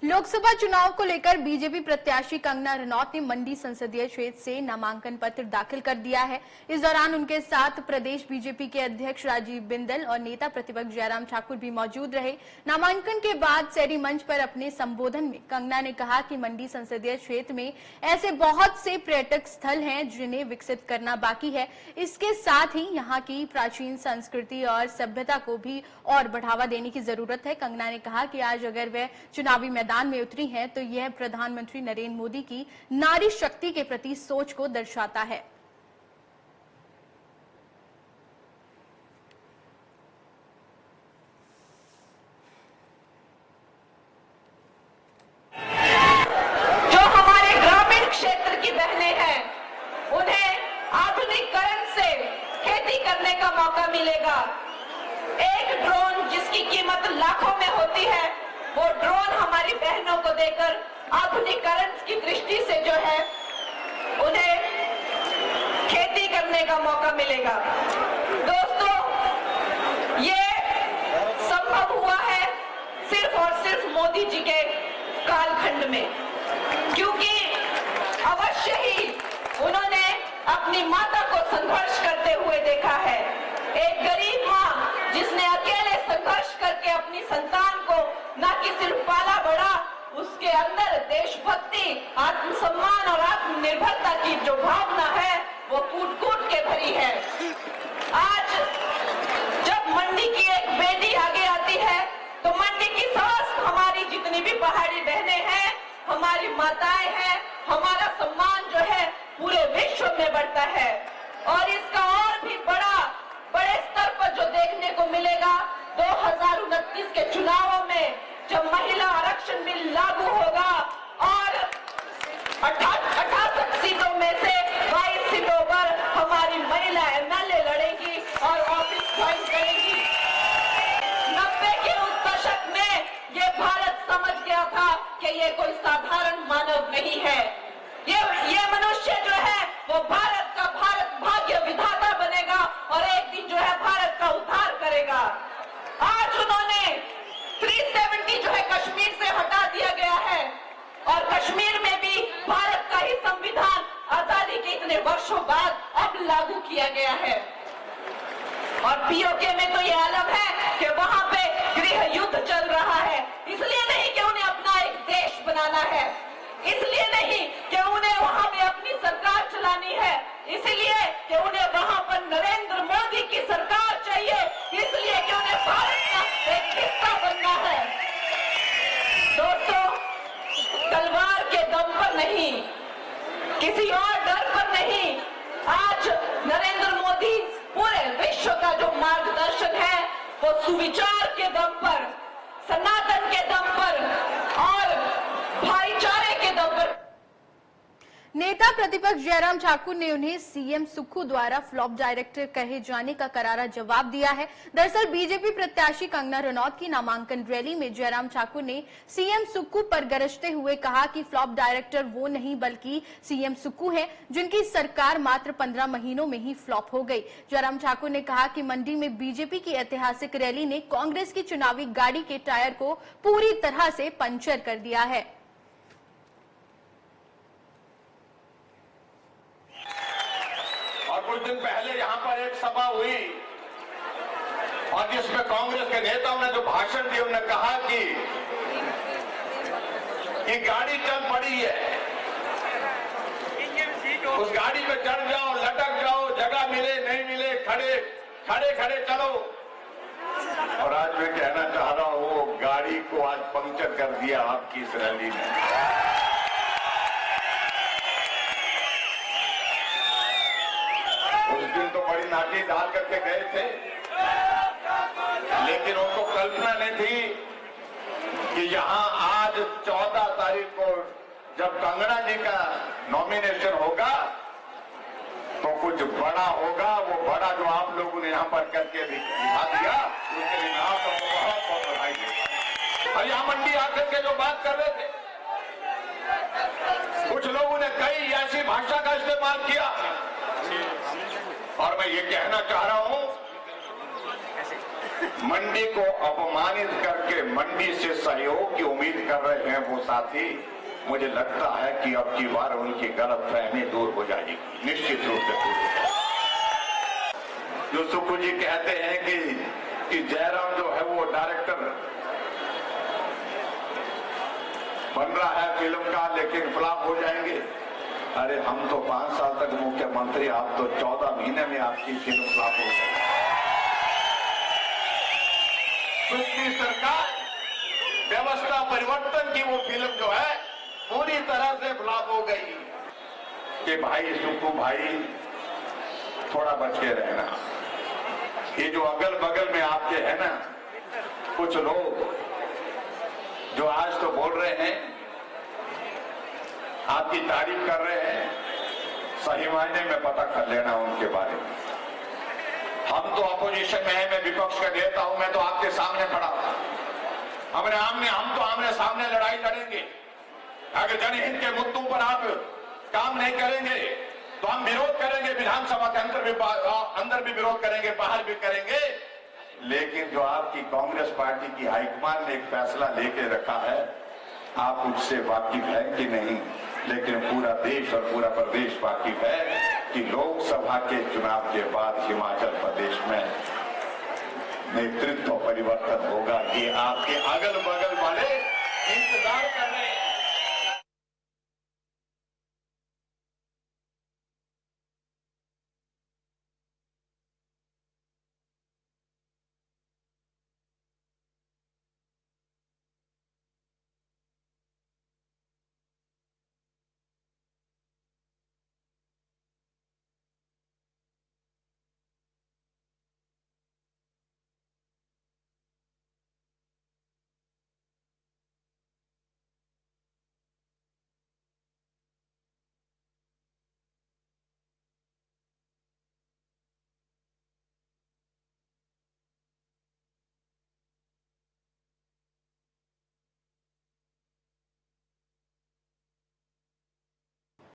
लोकसभा चुनाव को लेकर बीजेपी प्रत्याशी कंगना रनौत ने मंडी संसदीय क्षेत्र से नामांकन पत्र दाखिल कर दिया है। इस दौरान उनके साथ प्रदेश बीजेपी के अध्यक्ष राजीव बिंदल और नेता प्रतिपक्ष जयराम ठाकुर भी मौजूद रहे। नामांकन के बाद शहरी मंच पर अपने संबोधन में कंगना ने कहा कि मंडी संसदीय क्षेत्र में ऐसे बहुत से पर्यटक स्थल हैं जिन्हें विकसित करना बाकी है। इसके साथ ही यहाँ की प्राचीन संस्कृति और सभ्यता को भी और बढ़ावा देने की जरूरत है। कंगना ने कहा कि आज अगर वह चुनावी मैदान में उतरी है तो यह प्रधानमंत्री नरेंद्र मोदी की नारी शक्ति के प्रति सोच को दर्शाता है। जो हमारे ग्रामीण क्षेत्र की बहनें हैं उन्हें आधुनिकीकरण से खेती करने का मौका मिलेगा। एक ड्रोन जिसकी कीमत लाखों में होती है, वो ड्रोन हमारी बहनों को देकर आधुनिकीकरण की दृष्टि से जो है उन्हें खेती करने का मौका मिलेगा। दोस्तों, ये संभव हुआ है सिर्फ और सिर्फ मोदी जी के कालखंड में, क्योंकि अवश्य ही उन्होंने अपनी माता को संघर्ष करते हुए देखा है। एक गरीब माँ जिसने अकेले संघर्ष करके अपनी संतान को न कि सिर्फ पाला बड़ा, उसके अंदर देशभक्ति, आत्मसम्मान और आत्मनिर्भरता की जो भावना है वो कूट कूट के भरी है। आज जब मंडी की एक बेटी आगे आती है तो मंडी की समस्त हमारी जितनी भी पहाड़ी बहनें हैं, हमारी माताएं हैं, हमारा सम्मान जो है पूरे विश्व में बढ़ता है। और इसका और भी बड़े स्तर पर जो देखने को मिलेगा 2029 के चुनावों में, जब महिला आरक्षण बिल लागू होगा और 68 सीटों में से 22 सीटों पर हमारी महिला एमएलए लड़ेगी और ऑफिस ज्वाइन करेगी। 90 के उस दशक में ये भारत समझ गया था कि ये कोई साधारण मानव नहीं है। ये मनुष्य जो है वो भारत भाग्य विधाता बनेगा और एक दिन जो है भारत का उद्धार करेगा। आज उन्होंने 370 जो है कश्मीर से हटा दिया गया है और कश्मीर में भी भारत का ही संविधान आजादी के इतने वर्षों बाद अब लागू किया गया है। और पीओके में तो ये आलम है कि वहां पे गृह युद्ध चल रहा है, इसलिए नहीं कि उन्हें अपना एक देश बनाना है, इसलिए नहीं कि उन्हें वहां पे अपनी सरकार चलानी है, इसलिए कि उन्हें वहां पर नरेंद्र मोदी की सरकार चाहिए, इसलिए कि उन्हें भारत का एक हिस्सा बनना है। दोस्तों, तलवार के दम पर नहीं, किसी और डर पर नहीं, आज नरेंद्र मोदी पूरे विश्व का जो मार्गदर्शन है वो सुविचार के दम पर, सनातन के दम पर और भाईचारे के दम पर। नेता प्रतिपक्ष जयराम ठाकुर ने उन्हें सीएम सुक्खू द्वारा फ्लॉप डायरेक्टर कहे जाने का करारा जवाब दिया है। दरअसल बीजेपी प्रत्याशी कंगना रनौत की नामांकन रैली में जयराम ठाकुर ने सीएम सुक्खू पर गरजते हुए कहा कि फ्लॉप डायरेक्टर वो नहीं बल्कि सीएम सुक्खू हैं, जिनकी सरकार मात्र 15 महीनों में ही फ्लॉप हो गई। जयराम ठाकुर ने कहा कि मंडी में बीजेपी की ऐतिहासिक रैली ने कांग्रेस की चुनावी गाड़ी के टायर को पूरी तरह से पंचर कर दिया है। कुछ दिन पहले यहां पर एक सभा हुई और जिसमें कांग्रेस के नेताओं ने जो भाषण दिया, उन्होंने कहा कि गाड़ी चल पड़ी है, उस गाड़ी पे चढ़ जाओ, लटक जाओ, जगह मिले नहीं मिले खड़े चलो। और आज मैं कहना चाह रहा हूं, वो गाड़ी को आज पंक्चर कर दिया आपकी इस रैली ने। उस दिन तो बड़ी नाटी डाल करके गए थे, लेकिन उनको कल्पना नहीं थी कि यहां आज 14 तारीख को जब कंगना जी का नॉमिनेशन होगा तो कुछ बड़ा होगा। वो बड़ा जो आप लोगों ने यहां पर करके दिखा दिया, उसके लिए मैं आपको बहुत बहुत बधाई देता। और यहां मंडी आकर के जो बात कर रहे थे, कुछ लोगों ने कई ऐसी भाषा का इस्तेमाल किया और मैं ये कहना चाह रहा हूं मंडी को अपमानित करके मंडी से सहयोग की उम्मीद कर रहे हैं वो साथी, मुझे लगता है कि अब की बार उनकी गलतफहमी दूर हो जाएगी, निश्चित रूप से दूर हो जाएगी। जो सुक्खू जी कहते हैं कि जयराम जो है वो डायरेक्टर बन रहा है फिल्म का, लेकिन फ्लॉप हो जाएंगे। अरे हम तो 5 साल तक मुख्यमंत्री, आप तो 14 महीने में आपकी फिल्म फ्लॉप हो गई। पिछली सरकार व्यवस्था परिवर्तन की वो फिल्म जो है पूरी तरह से फ्लॉप हो गई। कि भाई सुक्खू भाई थोड़ा बच के रहना। ये जो अगल बगल में आपके है ना कुछ लोग जो आज तो बोल रहे हैं, आपकी तारीफ कर रहे हैं, सही मायने में पता कर लेना उनके बारे में। हम तो अपोजिशन में है, मैं विपक्ष का नेता हूं, मैं तो आपके सामने खड़ा हूं। हम तो आमने सामने लड़ाई लड़ेंगे। अगर जनहित के मुद्दों पर आप काम नहीं करेंगे तो हम विरोध करेंगे, विधानसभा के अंदर भी विरोध करेंगे, बाहर भी करेंगे। लेकिन जो आपकी कांग्रेस पार्टी की हाईकमान ने एक फैसला लेके रखा है, आप उससे वाकिफ है कि नहीं, लेकिन पूरा देश और पूरा प्रदेश वाकिफ है कि लोकसभा के चुनाव के बाद हिमाचल प्रदेश में नेतृत्व परिवर्तन होगा। ये आपके अगल बगल वाले